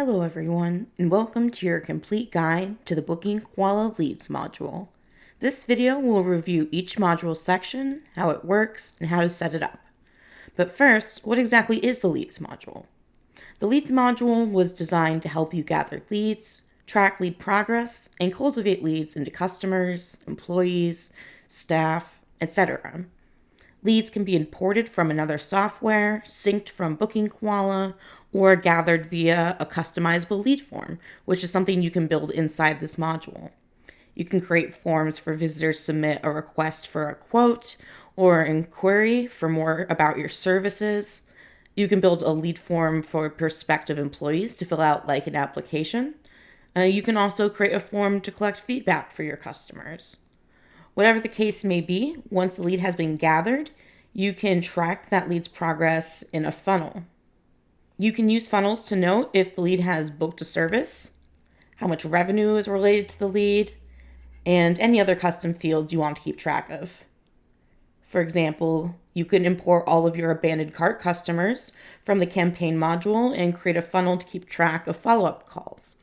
Hello everyone, and welcome to your complete guide to the BookingKoala Leads Module. This video will review each module section, how it works, and how to set it up. But first, what exactly is the Leads Module? The Leads Module was designed to help you gather leads, track lead progress, and cultivate leads into customers, employees, staff, etc. Leads can be imported from another software, synced from BookingKoala, or gathered via a customizable lead form, which is something you can build inside this module. You can create forms for visitors to submit a request for a quote or inquiry for more about your services. You can build a lead form for prospective employees to fill out like an application. You can also create a form to collect feedback for your customers. Whatever the case may be, once the lead has been gathered, you can track that lead's progress in a funnel. You can use funnels to note if the lead has booked a service, how much revenue is related to the lead, and any other custom fields you want to keep track of. For example, you can import all of your abandoned cart customers from the campaign module and create a funnel to keep track of follow-up calls.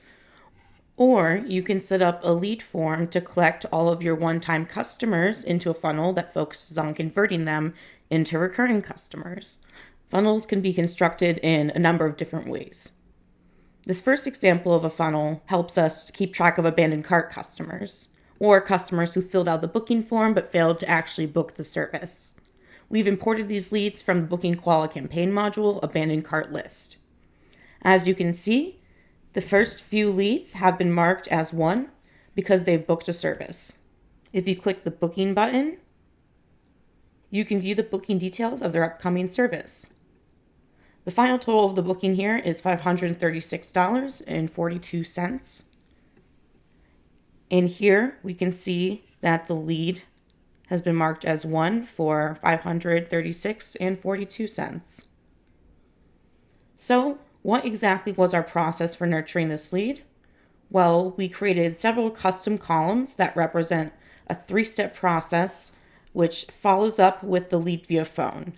Or you can set up a lead form to collect all of your one-time customers into a funnel that focuses on converting them into recurring customers. Funnels can be constructed in a number of different ways. This first example of a funnel helps us keep track of abandoned cart customers, or customers who filled out the booking form but failed to actually book the service. We've imported these leads from the BookingKoala campaign module abandoned cart list. As you can see, the first few leads have been marked as 1 because they've booked a service. If you click the booking button, you can view the booking details of their upcoming service. The final total of the booking here is $536.42. And here we can see that the lead has been marked as 1 for $536.42. So, what exactly was our process for nurturing this lead? Well, we created several custom columns that represent a 3-step process which follows up with the lead via phone.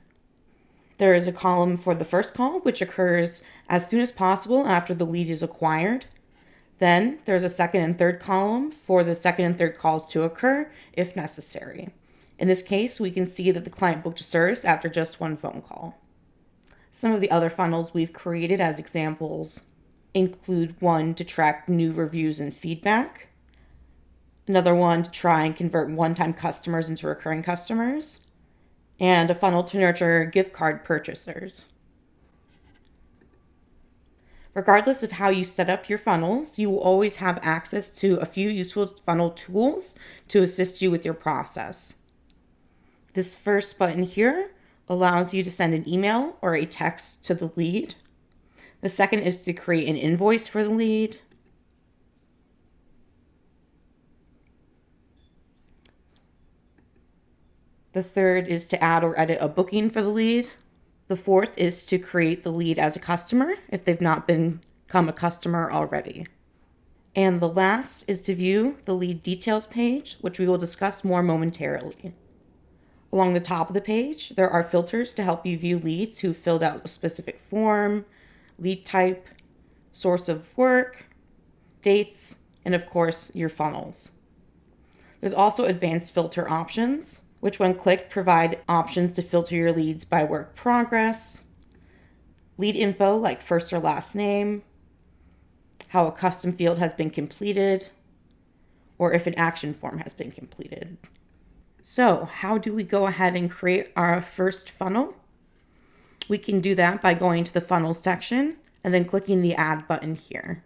There is a column for the first call, which occurs as soon as possible after the lead is acquired. Then there's a second and third column for the second and third calls to occur if necessary. In this case, we can see that the client booked a service after just 1 phone call. Some of the other funnels we've created as examples include one to track new reviews and feedback, another one to try and convert one-time customers into recurring customers, and a funnel to nurture gift card purchasers. Regardless of how you set up your funnels, you will always have access to a few useful funnel tools to assist you with your process. This first button here allows you to send an email or a text to the lead. The second is to create an invoice for the lead. The third is to add or edit a booking for the lead. The fourth is to create the lead as a customer if they've not become a customer already. And the last is to view the lead details page, which we will discuss more momentarily. Along the top of the page, there are filters to help you view leads who filled out a specific form, lead type, source of work, dates, and of course, your funnels. There's also advanced filter options, which when clicked provide options to filter your leads by work progress, lead info like first or last name, how a custom field has been completed, or if an action form has been completed. So, how do we go ahead and create our first funnel? We can do that by going to the funnel section and then clicking the add button here.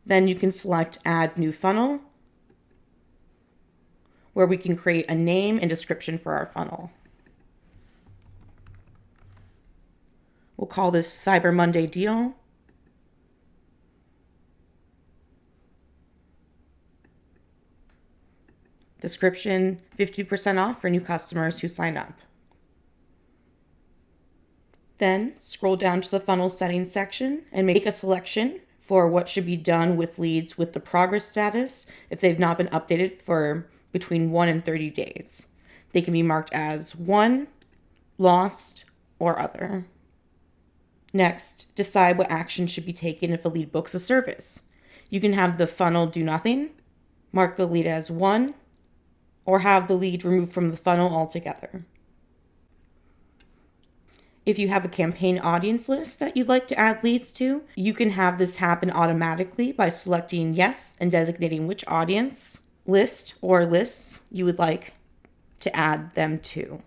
Then you can select add new funnel, where we can create a name and description for our funnel. We'll call this Cyber Monday Deal. Description, 50% off for new customers who sign up. Then scroll down to the funnel settings section and make a selection for what should be done with leads with the progress status if they've not been updated for between 1 and 30 days. They can be marked as 1, lost, or other. Next, decide what action should be taken if a lead books a service. You can have the funnel do nothing, mark the lead as 1, or have the lead removed from the funnel altogether. If you have a campaign audience list that you'd like to add leads to, you can have this happen automatically by selecting yes and designating which audience, list, or lists you would like to add them to.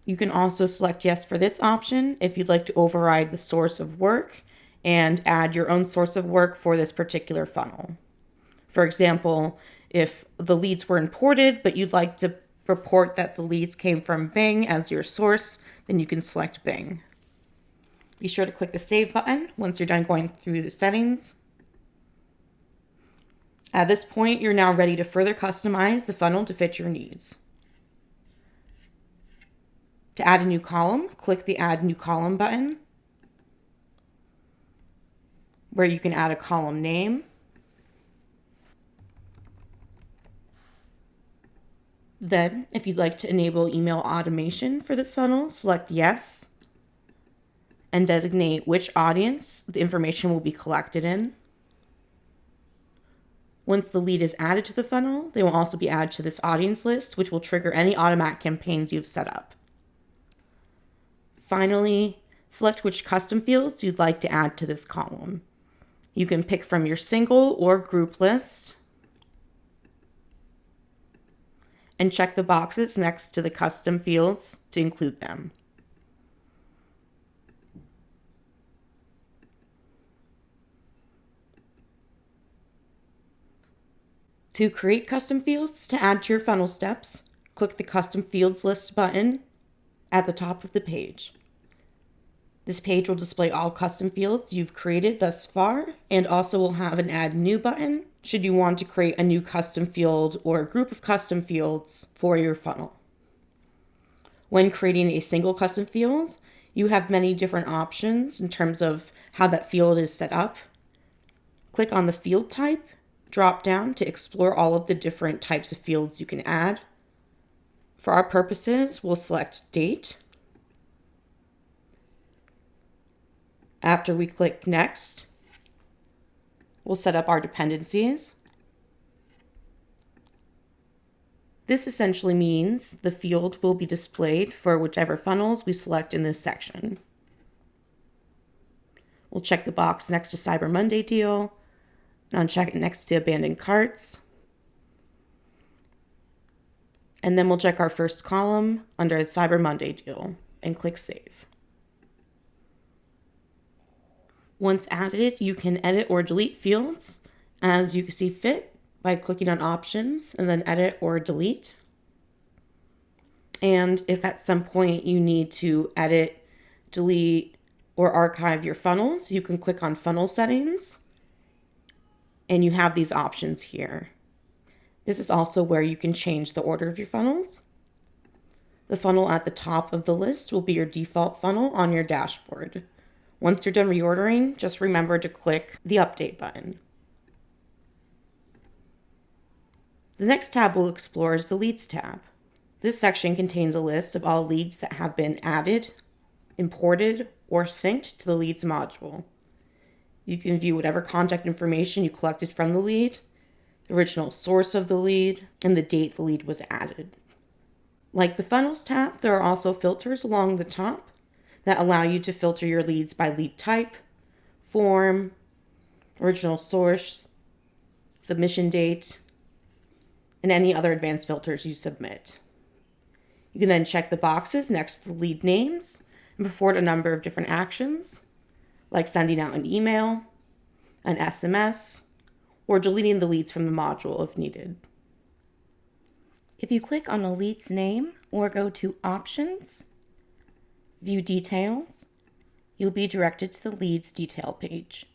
You can also select yes for this option if you'd like to override the source of work and add your own source of work for this particular funnel. For example, if the leads were imported, but you'd like to report that the leads came from Bing as your source, then you can select Bing. Be sure to click the Save button once you're done going through the settings. At this point, you're now ready to further customize the funnel to fit your needs. To add a new column, click the Add New Column button, where you can add a column name, then, if you'd like to enable email automation for this funnel, select yes and designate which audience the information will be collected in. Once the lead is added to the funnel, they will also be added to this audience list, which will trigger any automatic campaigns you've set up. Finally, select which custom fields you'd like to add to this column. You can pick from your single or group list, and check the boxes next to the custom fields to include them. To create custom fields to add to your funnel steps, click the Custom Fields List button at the top of the page. This page will display all custom fields you've created thus far, and also will have an Add New button should you want to create a new custom field or a group of custom fields for your funnel. When creating a single custom field, you have many different options in terms of how that field is set up. Click on the field type drop down to explore all of the different types of fields you can add. For our purposes, we'll select date. After we click next, we'll set up our dependencies. This essentially means the field will be displayed for whichever funnels we select in this section. We'll check the box next to Cyber Monday deal, and uncheck it next to abandoned carts. And then we'll check our first column under the Cyber Monday deal and click Save. Once added, you can edit or delete fields as you see fit by clicking on Options and then Edit or Delete. And if at some point you need to edit, delete, or archive your funnels, you can click on Funnel Settings, and you have these options here. This is also where you can change the order of your funnels. The funnel at the top of the list will be your default funnel on your dashboard. Once you're done reordering, just remember to click the Update button. The next tab we'll explore is the Leads tab. This section contains a list of all leads that have been added, imported, or synced to the Leads module. You can view whatever contact information you collected from the lead, the original source of the lead, and the date the lead was added. Like the Funnels tab, there are also filters along the top that allow you to filter your leads by lead type, form, original source, submission date, and any other advanced filters you submit. You can then check the boxes next to the lead names and perform a number of different actions, like sending out an email, an SMS, or deleting the leads from the module if needed. If you click on a lead's name or go to Options, View Details, you'll be directed to the Leads Detail page.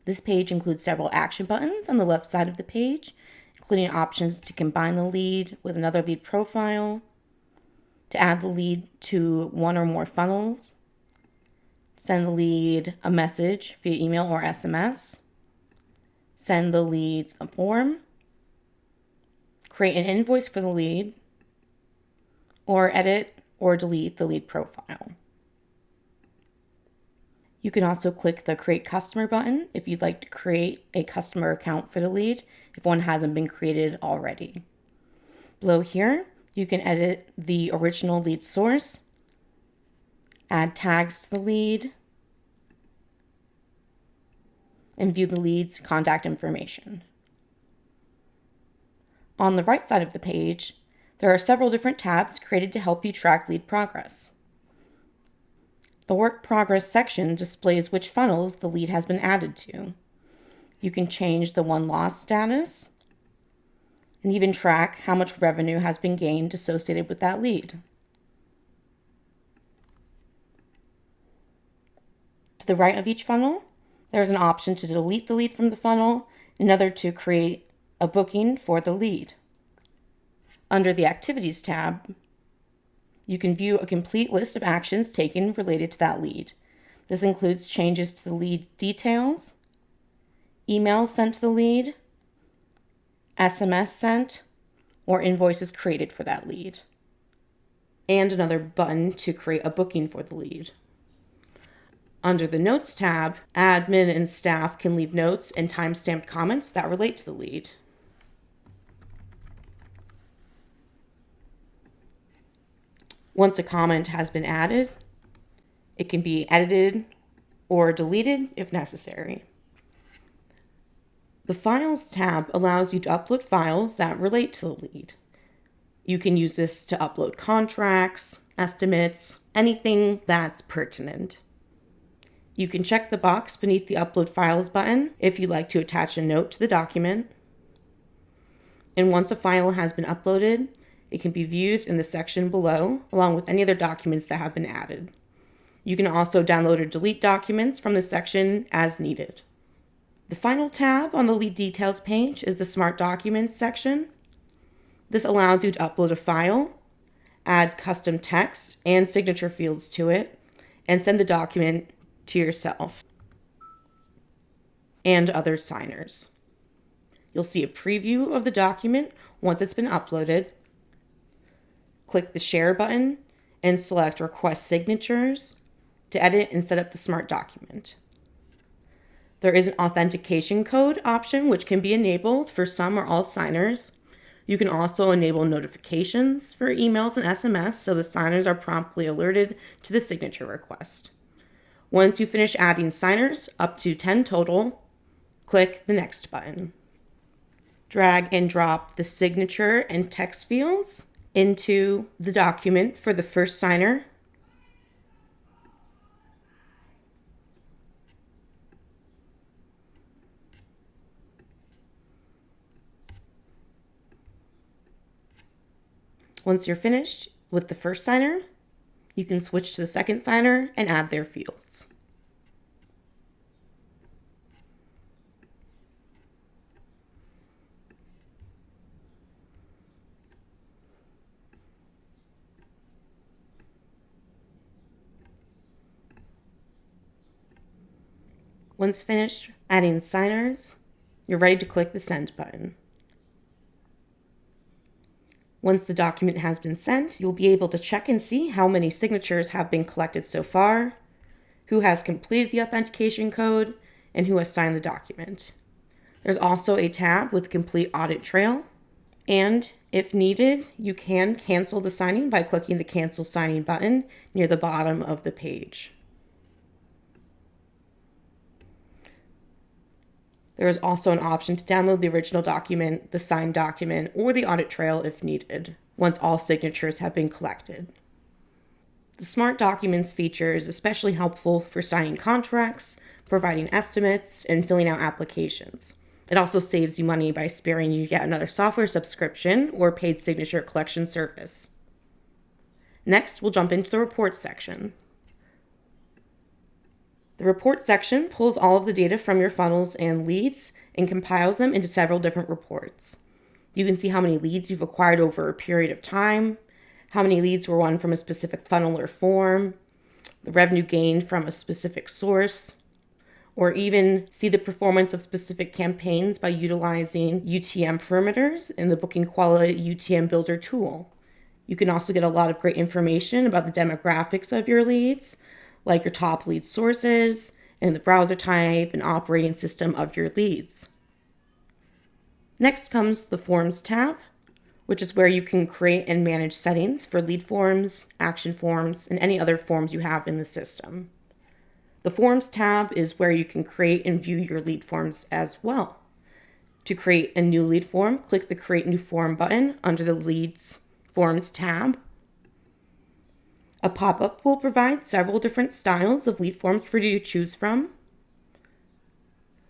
This page includes several action buttons on the left side of the page, including options to combine the lead with another lead profile, to add the lead to one or more funnels, send the lead a message via email or SMS, send the leads a form, create an invoice for the lead, or edit or delete the lead profile. You can also click the Create Customer button if you'd like to create a customer account for the lead if one hasn't been created already. Below here, you can edit the original lead source, add tags to the lead, and view the lead's contact information. On the right side of the page, there are several different tabs created to help you track lead progress. The Work Progress section displays which funnels the lead has been added to. You can change the won loss status and even track how much revenue has been gained associated with that lead. To the right of each funnel, there is an option to delete the lead from the funnel, another to create a booking for the lead. Under the Activities tab, you can view a complete list of actions taken related to that lead. This includes changes to the lead details, emails sent to the lead, SMS sent, or invoices created for that lead, and another button to create a booking for the lead. Under the Notes tab, admin and staff can leave notes and timestamped comments that relate to the lead. Once a comment has been added, it can be edited or deleted if necessary. The Files tab allows you to upload files that relate to the lead. You can use this to upload contracts, estimates, anything that's pertinent. You can check the box beneath the Upload Files button if you'd like to attach a note to the document. And once a file has been uploaded, it can be viewed in the section below, along with any other documents that have been added. You can also download or delete documents from this section as needed. The final tab on the Lead Details page is the Smart Documents section. This allows you to upload a file, add custom text and signature fields to it, and send the document to yourself and other signers. You'll see a preview of the document once it's been uploaded. Click the Share button and select Request Signatures to edit and set up the Smart document. There is an authentication code option which can be enabled for some or all signers. You can also enable notifications for emails and SMS so the signers are promptly alerted to the signature request. Once you finish adding signers, up to 10 total, click the Next button. Drag and drop the signature and text fields into the document for the first signer. Once you're finished with the first signer, you can switch to the second signer and add their fields. Once finished adding signers, you're ready to click the Send button. Once the document has been sent, you'll be able to check and see how many signatures have been collected so far, who has completed the authentication code, and who has signed the document. There's also a tab with complete audit trail, and if needed, you can cancel the signing by clicking the Cancel Signing button near the bottom of the page. There is also an option to download the original document, the signed document, or the audit trail if needed, once all signatures have been collected. The Smart Documents feature is especially helpful for signing contracts, providing estimates, and filling out applications. It also saves you money by sparing you yet another software subscription or paid signature collection service. Next, we'll jump into the Reports section. The Report section pulls all of the data from your funnels and leads and compiles them into several different reports. You can see how many leads you've acquired over a period of time, how many leads were won from a specific funnel or form, the revenue gained from a specific source, or even see the performance of specific campaigns by utilizing UTM parameters in the BookingKoala UTM Builder tool. You can also get a lot of great information about the demographics of your leads, like your top lead sources and the browser type and operating system of your leads. Next comes the Forms tab, which is where you can create and manage settings for lead forms, action forms, and any other forms you have in the system. The Forms tab is where you can create and view your lead forms as well. To create a new lead form, click the Create New Form button under the Leads Forms tab. A pop-up will provide several different styles of lead forms for you to choose from.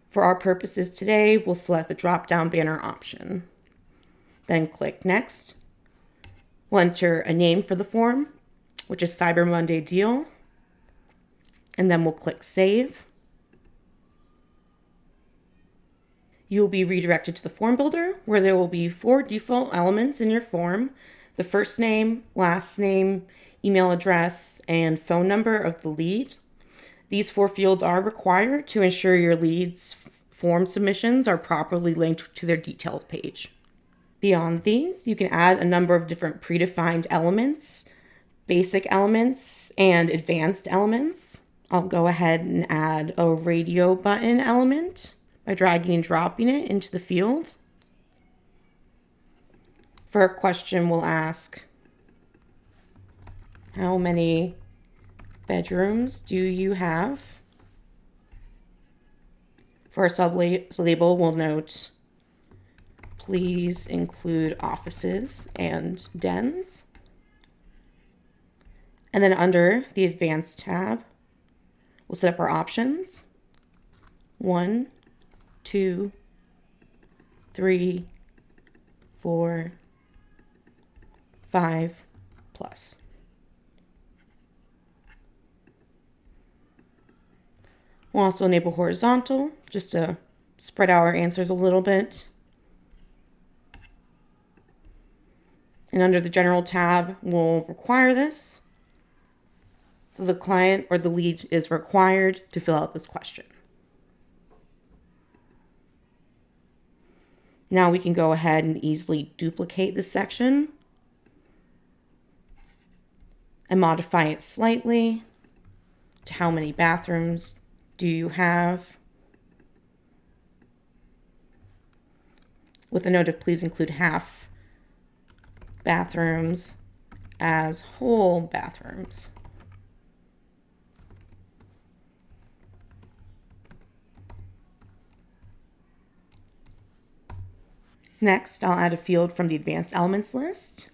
For our purposes today, we'll select the drop-down banner option. Then click Next. We'll enter a name for the form, which is Cyber Monday Deal. And then we'll click Save. You will be redirected to the form builder, where there will be 4 default elements in your form: the first name, last name, email address, and phone number of the lead. These 4 fields are required to ensure your leads' form submissions are properly linked to their details page. Beyond these, you can add a number of different predefined elements, basic elements, and advanced elements. I'll go ahead and add a radio button element by dragging and dropping it into the field. For a question, we'll ask, how many bedrooms do you have? For our sublabel, we'll note, please include offices and dens. And then under the Advanced tab, we'll set up our options. 1, 2, 3, 4, 5 plus. We'll also enable horizontal, just to spread out our answers a little bit. And under the General tab, we'll require this. So the client or the lead is required to fill out this question. Now we can go ahead and easily duplicate this section and modify it slightly to how many bathrooms do you have, with a note of please include half bathrooms as whole bathrooms. Next, I'll add a field from the Advanced Elements list.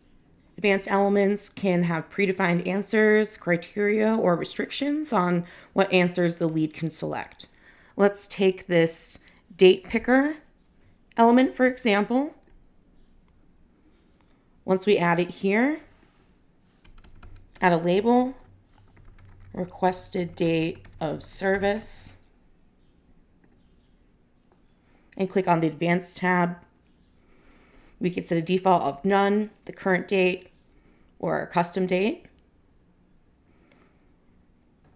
Advanced Elements can have predefined answers, criteria, or restrictions on what answers the lead can select. Let's take this date picker element, for example. Once we add it here, add a label, requested date of service, and click on the Advanced tab. We can set a default of none, the current date, or a custom date.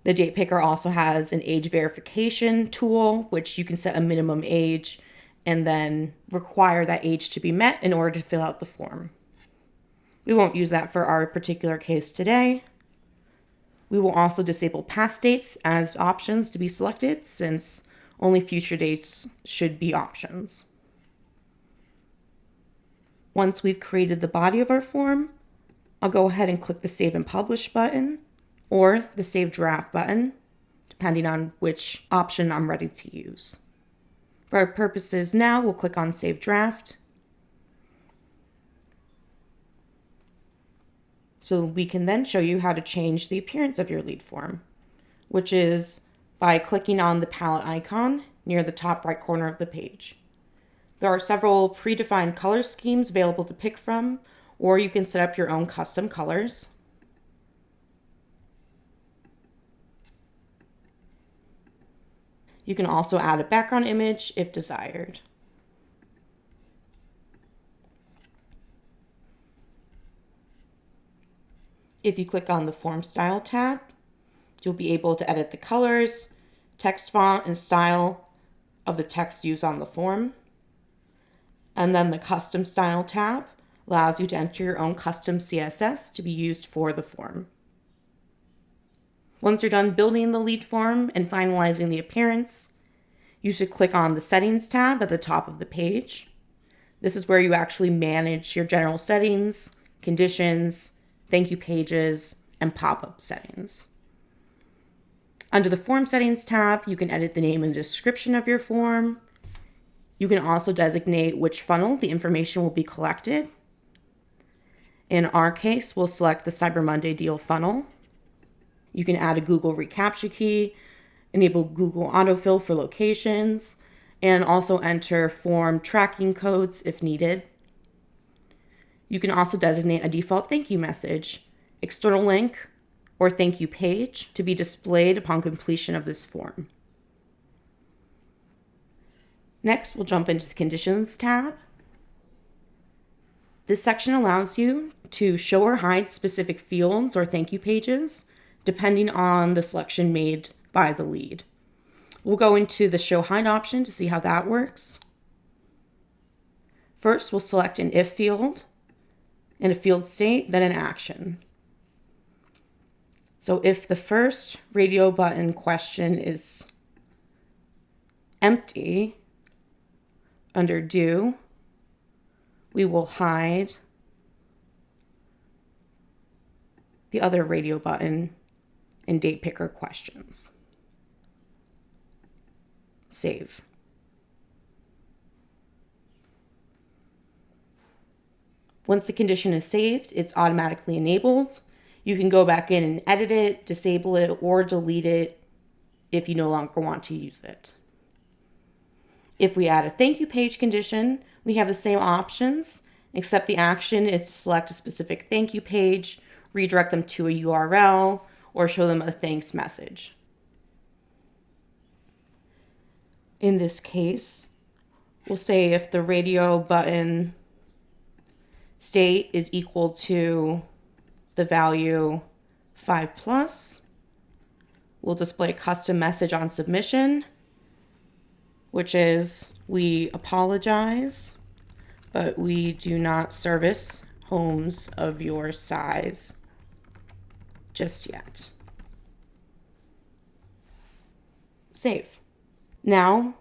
The date picker also has an age verification tool, which you can set a minimum age and then require that age to be met in order to fill out the form. We won't use that for our particular case today. We will also disable past dates as options to be selected, since only future dates should be options. Once we've created the body of our form, I'll go ahead and click the Save and Publish button or the Save Draft button, depending on which option I'm ready to use. For our purposes now, we'll click on Save Draft. So we can then show you how to change the appearance of your lead form, which is by clicking on the palette icon near the top right corner of the page. There are several predefined color schemes available to pick from, or you can set up your own custom colors. You can also add a background image if desired. If you click on the Form Style tab, you'll be able to edit the colors, text font, and style of the text used on the form. And then the Custom Style tab allows you to enter your own custom CSS to be used for the form. Once you're done building the lead form and finalizing the appearance, you should click on the Settings tab at the top of the page. This is where you actually manage your general settings, conditions, thank you pages, and pop-up settings. Under the Form Settings tab, you can edit the name and description of your form. You can also designate which funnel the information will be collected. In our case, we'll select the Cyber Monday deal funnel. You can add a Google reCAPTCHA key, enable Google autofill for locations, and also enter form tracking codes if needed. You can also designate a default thank you message, external link, or thank you page to be displayed upon completion of this form. Next, we'll jump into the Conditions tab. This section allows you to show or hide specific fields or thank you pages, depending on the selection made by the lead. We'll go into the Show Hide option to see how that works. First, we'll select an if field and a field state, then an action. So if the first radio button question is empty, under Do, we will hide the other radio button and date picker questions. Save. Once the condition is saved, it's automatically enabled. You can go back in and edit it, disable it, or delete it if you no longer want to use it. If we add a thank you page condition, we have the same options, except the action is to select a specific thank you page, redirect them to a URL, or show them a thanks message. In this case, we'll say if the radio button state is equal to the value 5+, we'll display a custom message on submission, which is, we apologize, but we do not service homes of your size just yet. Save. Now,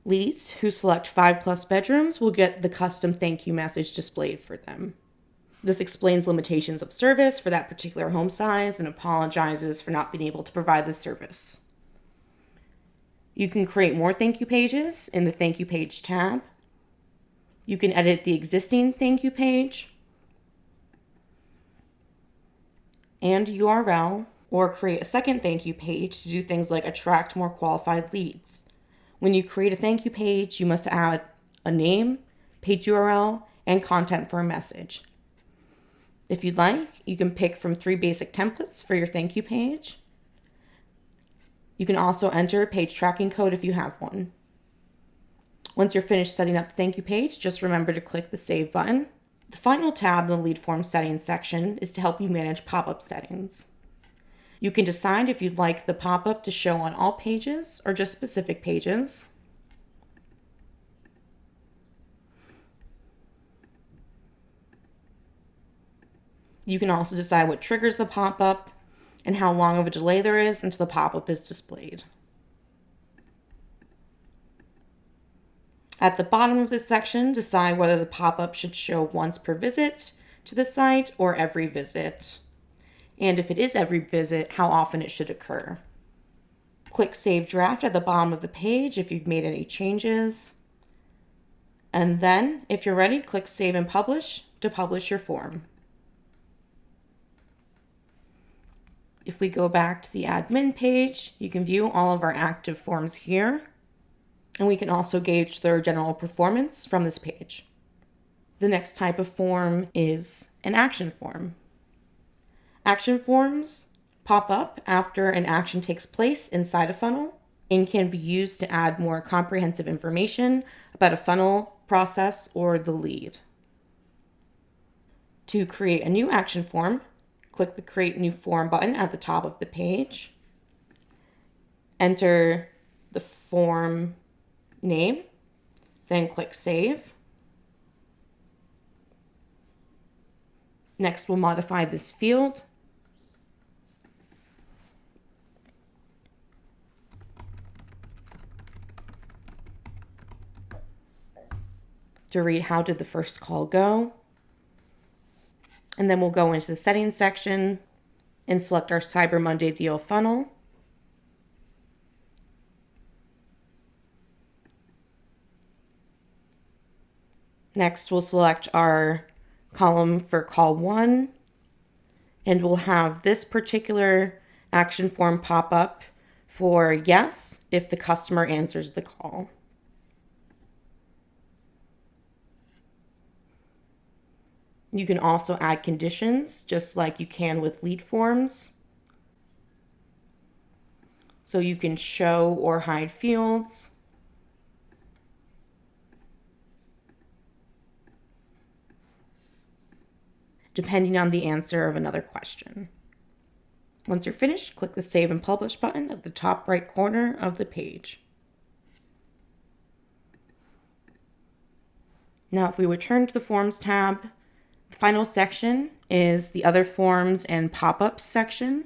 leads who select 5+ bedrooms will get the custom thank you message displayed for them. This explains limitations of service for that particular home size and apologizes for not being able to provide the service. You can create more thank you pages in the Thank You Page tab. You can edit the existing thank you page and URL, or create a second thank you page to do things like attract more qualified leads. When you create a thank you page, you must add a name, page URL, and content for a message. If you'd like, you can pick from 3 basic templates for your thank you page. You can also enter a page tracking code if you have one. Once you're finished setting up the thank you page, just remember to click the Save button. The final tab in the lead form settings section is to help you manage pop-up settings. You can decide if you'd like the pop-up to show on all pages or just specific pages. You can also decide what triggers the pop-up and how long of a delay there is until the pop-up is displayed. At the bottom of this section, decide whether the pop-up should show once per visit to the site or every visit. And if it is every visit, how often it should occur. Click Save Draft at the bottom of the page if you've made any changes. And then, if you're ready, click Save and Publish to publish your form. If we go back to the admin page, you can view all of our active forms here, and we can also gauge their general performance from this page. The next type of form is an action form. Action forms pop up after an action takes place inside a funnel and can be used to add more comprehensive information about a funnel, process, or the lead. To create a new action form, click the Create New Form button at the top of the page. Enter the form name, then click Save. Next, we'll modify this field. to read how did the first call go. And then we'll go into the settings section and select our Cyber Monday deal funnel. Next, we'll select our column for call 1, and we'll have this particular action form pop up for yes if the customer answers the call. You can also add conditions just like you can with lead forms. So you can show or hide fields. Depending on the answer of another question. Once you're finished, click the Save and Publish button at the top right corner of the page. Now, if we return to the Forms tab, the final section is the Other Forms and Pop-ups section.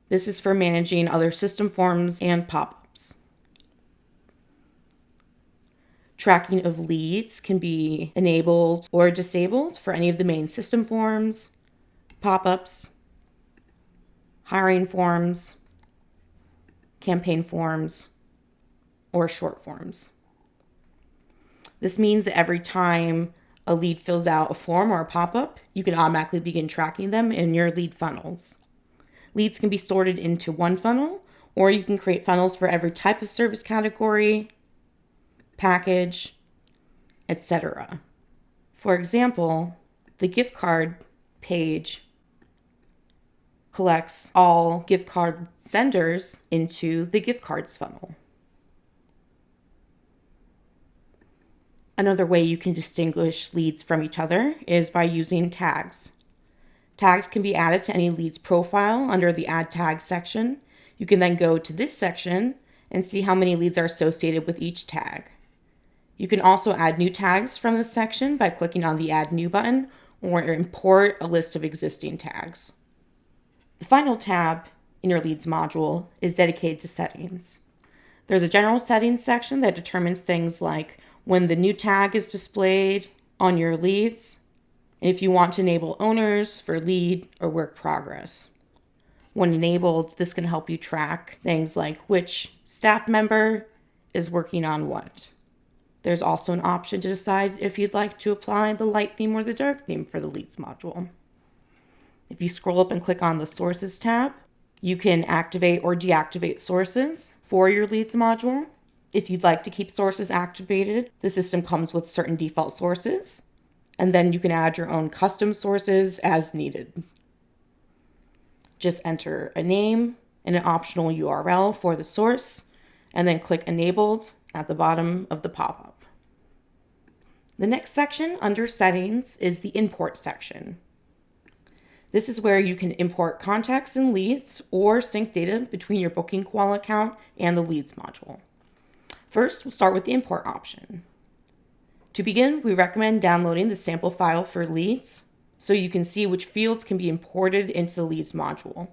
This is for managing other system forms and pop-ups. Tracking of leads can be enabled or disabled for any of the main system forms, pop-ups, hiring forms, campaign forms, or short forms. This means that every time a lead fills out a form or a pop-up, you can automatically begin tracking them in your lead funnels. Leads can be sorted into one funnel, or you can create funnels for every type of service category, package, etc. For example, the gift card page collects all gift card senders into the gift cards funnel. Another way you can distinguish leads from each other is by using tags. Tags can be added to any lead's profile under the Add Tags section. You can then go to this section and see how many leads are associated with each tag. You can also add new tags from this section by clicking on the Add New button or import a list of existing tags. The final tab in your Leads module is dedicated to settings. There's a general settings section that determines things like when the new tag is displayed on your leads, and if you want to enable owners for lead or work progress. When enabled, this can help you track things like which staff member is working on what. There's also an option to decide if you'd like to apply the light theme or the dark theme for the Leads module. If you scroll up and click on the Sources tab, you can activate or deactivate sources for your Leads module. If you'd like to keep sources activated, the system comes with certain default sources, and then you can add your own custom sources as needed. Just enter a name and an optional URL for the source, and then click Enabled at the bottom of the pop-up. The next section under Settings is the Import section. This is where you can import contacts and leads or sync data between your BookingKoala account and the Leads module. First, we'll start with the Import option. To begin, we recommend downloading the sample file for leads so you can see which fields can be imported into the Leads module.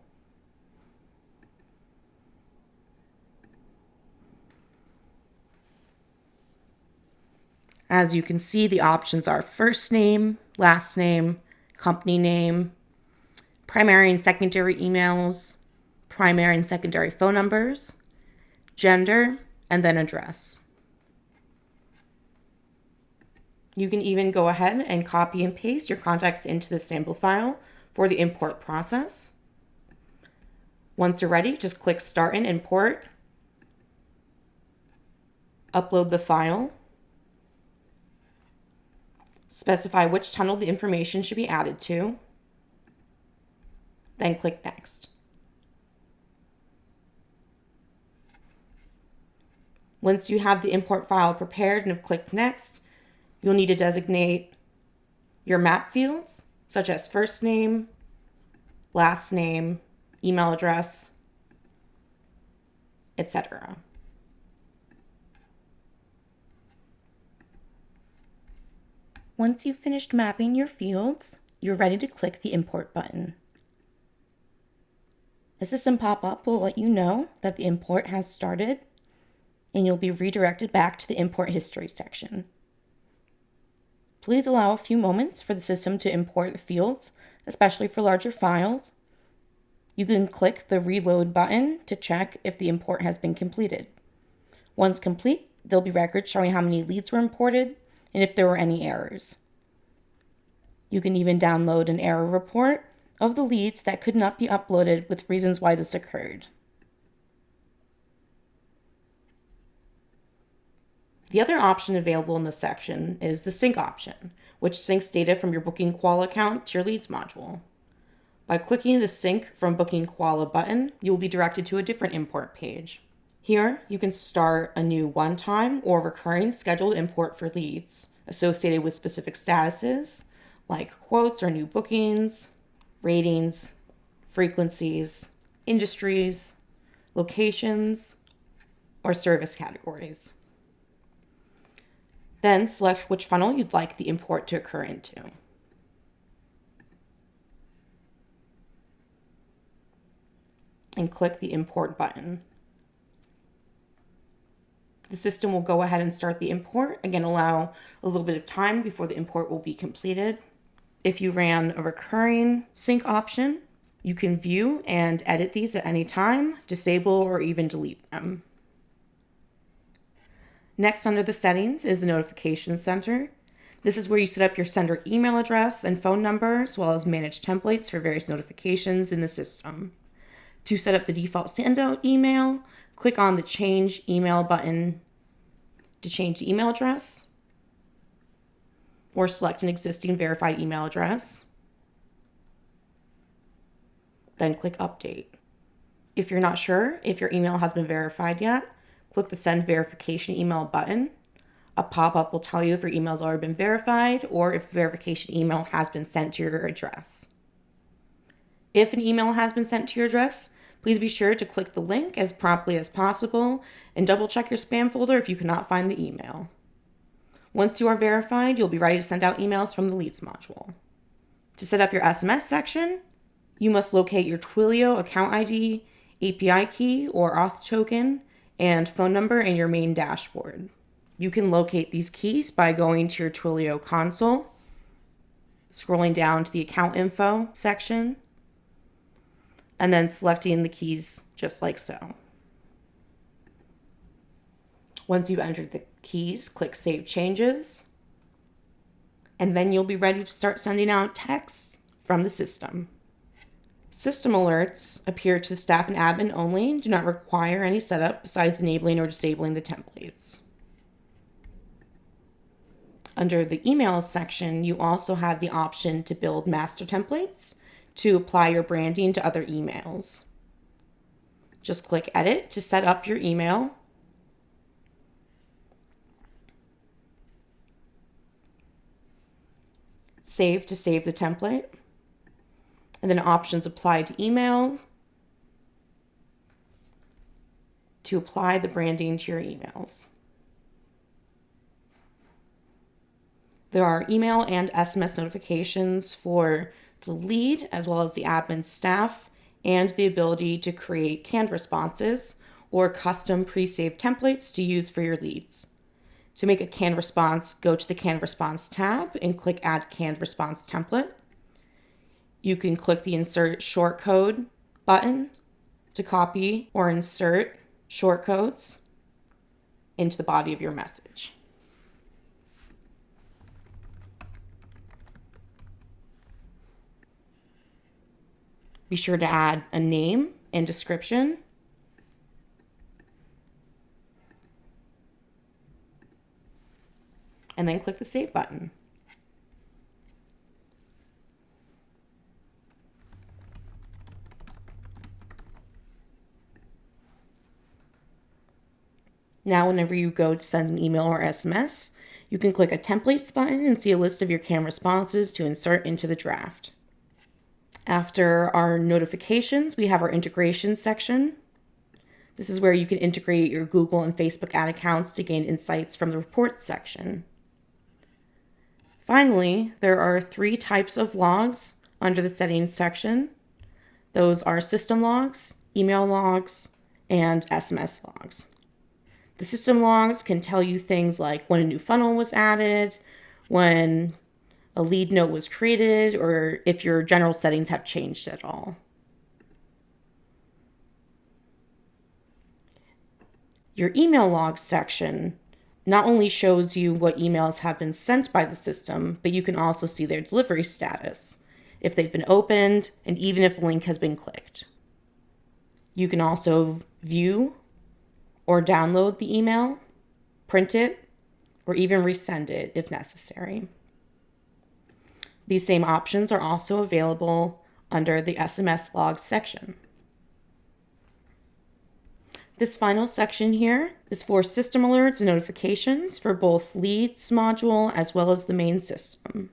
As you can see, the options are first name, last name, company name, primary and secondary emails, primary and secondary phone numbers, gender, and then address. You can even go ahead and copy and paste your contacts into the sample file for the import process. Once you're ready, just click Start and Import, upload the file, specify which tunnel the information should be added to, then click Next. Once you have the import file prepared and have clicked Next, you'll need to designate your map fields, such as first name, last name, email address, etc. Once you've finished mapping your fields, you're ready to click the Import button. A system pop-up will let you know that the import has started, and you'll be redirected back to the Import History section. Please allow a few moments for the system to import the fields, especially for larger files. You can click the Reload button to check if the import has been completed. Once complete, there'll be records showing how many leads were imported and if there were any errors. You can even download an error report of the leads that could not be uploaded with reasons why this occurred. The other option available in this section is the sync option, which syncs data from your BookingKoala account to your Leads module. By clicking the Sync from BookingKoala button, you will be directed to a different import page. Here, you can start a new one-time or recurring scheduled import for leads associated with specific statuses, like quotes or new bookings, ratings, frequencies, industries, locations, or service categories. Then select which funnel you'd like the import to occur into. And click the Import button. The system will go ahead and start the import. Again, allow a little bit of time before the import will be completed. If you ran a recurring sync option, you can view and edit these at any time, disable or even delete them. Next, under the settings is the Notification Center. This is where you set up your sender email address and phone number, as well as manage templates for various notifications in the system. To set up the default send-out email, click on the Change Email button to change the email address, or select an existing verified email address. Then click Update. If you're not sure if your email has been verified yet, click the Send Verification Email button. A pop-up will tell you if your email has already been verified or if a verification email has been sent to your address. If an email has been sent to your address, please be sure to click the link as promptly as possible and double check your spam folder if you cannot find the email. Once you are verified, you'll be ready to send out emails from the Leads module. To set up your SMS section, you must locate your Twilio account ID, API key or auth token, and phone number in your main dashboard. You can locate these keys by going to your Twilio console, scrolling down to the account info section, and then selecting the keys just like so. Once you've entered the keys, click Save Changes, and then you'll be ready to start sending out texts from the system. System alerts appear to the staff and admin only and do not require any setup besides enabling or disabling the templates. Under the email section, you also have the option to build master templates to apply your branding to other emails. Just click Edit to set up your email. Save to save the template. And then options apply to email to apply the branding to your emails. There are email and SMS notifications for the lead as well as the admin staff, and the ability to create canned responses or custom pre-saved templates to use for your leads. To make a canned response, go to the Canned Response tab and click Add Canned Response Template. You can click the Insert Shortcode button to copy or insert shortcodes into the body of your message. Be sure to add a name and description. And then click the Save button. Now, whenever you go to send an email or SMS, you can click a Templates button and see a list of your canned responses to insert into the draft. After our notifications, we have our integrations section. This is where you can integrate your Google and Facebook ad accounts to gain insights from the reports section. Finally, there are 3 types of logs under the settings section. Those are system logs, email logs, and SMS logs. The system logs can tell you things like when a new funnel was added, when a lead note was created or if your general settings have changed at all. Your email logs section not only shows you what emails have been sent by the system, but you can also see their delivery status, if they've been opened, and even if a link has been clicked. You can also view or download the email, print it, or even resend it if necessary. These same options are also available under the SMS logs section. This final section here is for system alerts and notifications for both Leads module as well as the main system.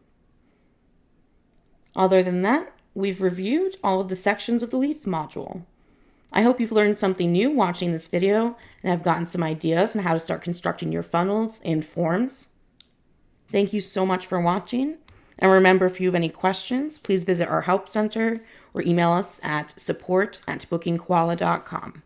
Other than that, we've reviewed all of the sections of the Leads module. I hope you've learned something new watching this video and have gotten some ideas on how to start constructing your funnels and forms. Thank you so much for watching. And remember, if you have any questions, please visit our help center or email us at support@bookingkoala.com.